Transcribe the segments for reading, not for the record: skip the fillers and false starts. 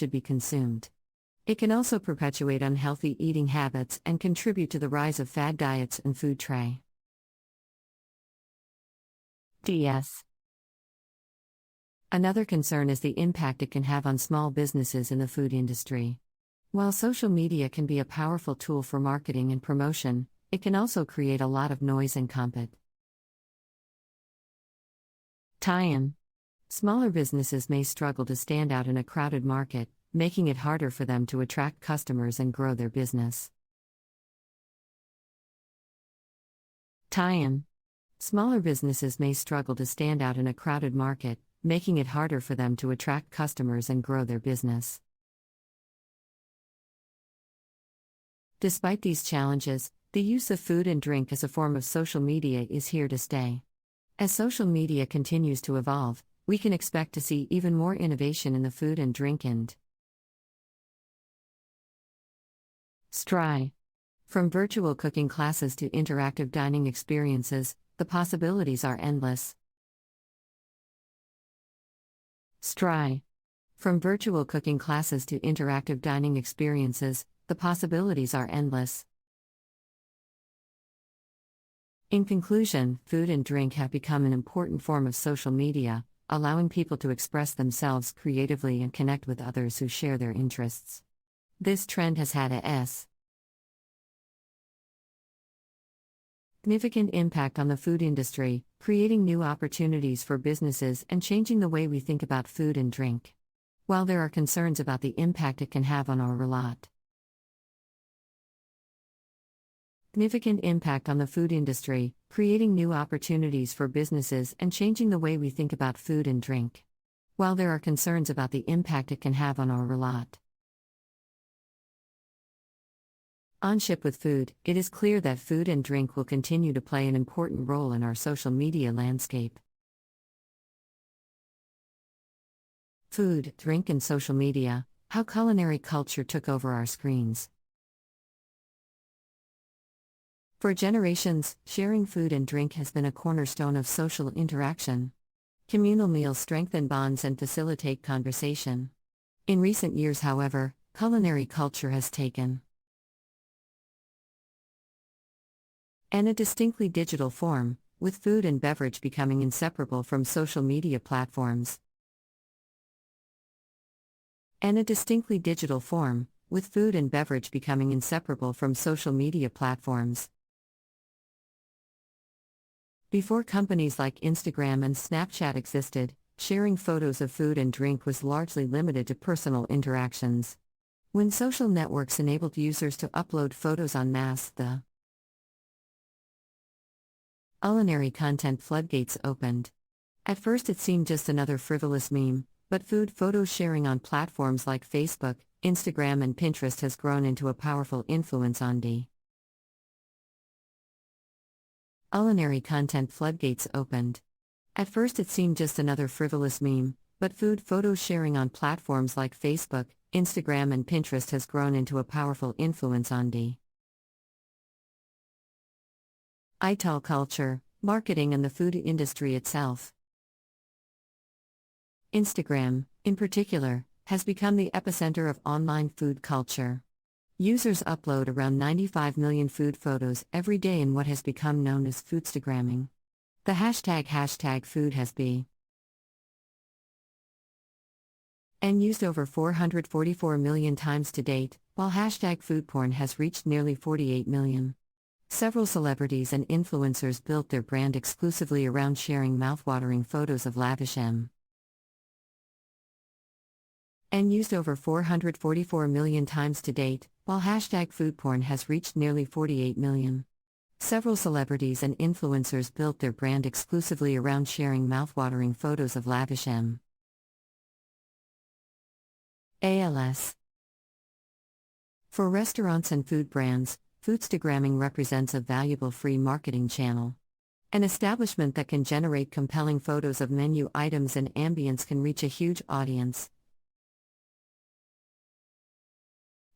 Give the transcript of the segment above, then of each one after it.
should be consumed. It can also perpetuate unhealthy eating habits and contribute to the rise of fad diets and food tray. DS. Another concern is the impact it can have on small businesses in the food industry. While social media can be a powerful tool for marketing and promotion, it can also create a lot of noise and tie-in. Smaller businesses may struggle to stand out in a crowded market, making it harder for them to attract customers and grow their business. Tie-in. Smaller businesses may struggle to stand out in a crowded market, making it harder for them to attract customers and grow their business. Despite these challenges, the use of food and drink as a form of social media is here to stay. As social media continues to evolve, we can expect to see even more innovation in the food and drink industry. From virtual cooking classes to interactive dining experiences, the possibilities are endless. From virtual cooking classes to interactive dining experiences, the possibilities are endless. In conclusion, food and drink have become an important form of social media, allowing people to express themselves creatively and connect with others who share their interests. This trend has had a significant impact on the food industry, creating new opportunities for businesses and changing the way we think about food and drink. While there are concerns about the impact it can have on our significant impact on the food industry, creating new opportunities for businesses and changing the way we think about food and drink. While there are concerns about the impact it can have on our relationship with food, it is clear that food and drink will continue to play an important role in our social media landscape. Food, drink, and social media: how culinary culture took over our screens. For generations, sharing food and drink has been a cornerstone of social interaction. Communal meals strengthen bonds and facilitate conversation. In recent years, however, culinary culture has taken a distinctly digital form, with food and beverage becoming inseparable from social media platforms. Before companies like Instagram and Snapchat existed, sharing photos of food and drink was largely limited to personal interactions. When social networks enabled users to upload photos en masse, the culinary content floodgates opened. At first it seemed just another frivolous meme, but food photo sharing on platforms like Facebook, Instagram, and Pinterest has grown into a powerful influence on the culinary content floodgates opened. At first it seemed just another frivolous meme, but food photo sharing on platforms like Facebook, Instagram, and Pinterest has grown into a powerful influence on the culture, marketing, and the food industry itself. Instagram, in particular, has become the epicenter of online food culture. Users upload around 95 million food photos every day in what has become known as foodstagramming. The hashtag food has been used over 444 million times to date, while hashtag foodporn has reached nearly 48 million. Several celebrities and influencers built their brand exclusively around sharing mouthwatering photos of lavish used over 444 million times to date, while hashtag foodporn has reached nearly 48 million. Several celebrities and influencers built their brand exclusively around sharing mouthwatering photos of lavish ALS. For restaurants and food brands, foodstagramming represents a valuable free marketing channel. An establishment that can generate compelling photos of menu items and ambience can reach a huge audience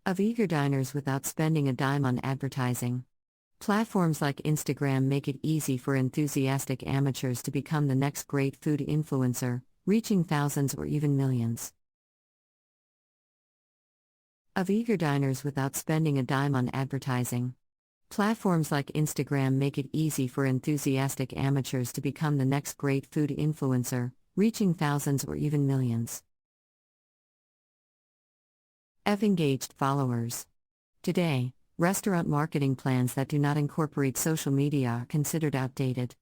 of eager diners without spending a dime on advertising. Platforms like Instagram make it easy for enthusiastic amateurs to become the next great food influencer, reaching thousands or even millions. of eager diners without spending a dime on advertising. Platforms like Instagram make it easy for enthusiastic amateurs to become the next great food influencer, reaching thousands or even millions. Engaged followers. Today, restaurant marketing plans that do not incorporate social media are considered outdated.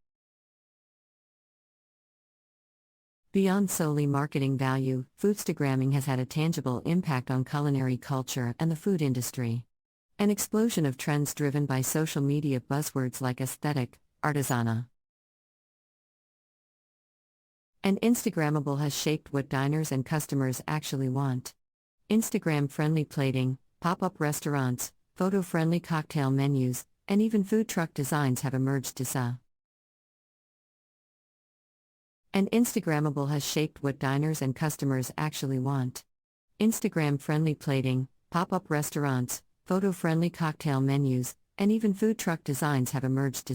Beyond solely marketing value, foodstagramming has had a tangible impact on culinary culture and the food industry. An explosion of trends driven by social media buzzwords like aesthetic, artisanal, and Instagrammable has shaped what diners and customers actually want. Instagram-friendly plating, pop-up restaurants, photo-friendly cocktail menus, and even food truck designs have emerged and Instagrammable has shaped what diners and customers actually want. Instagram-friendly plating, pop-up restaurants, photo-friendly cocktail menus, and even food truck designs have emerged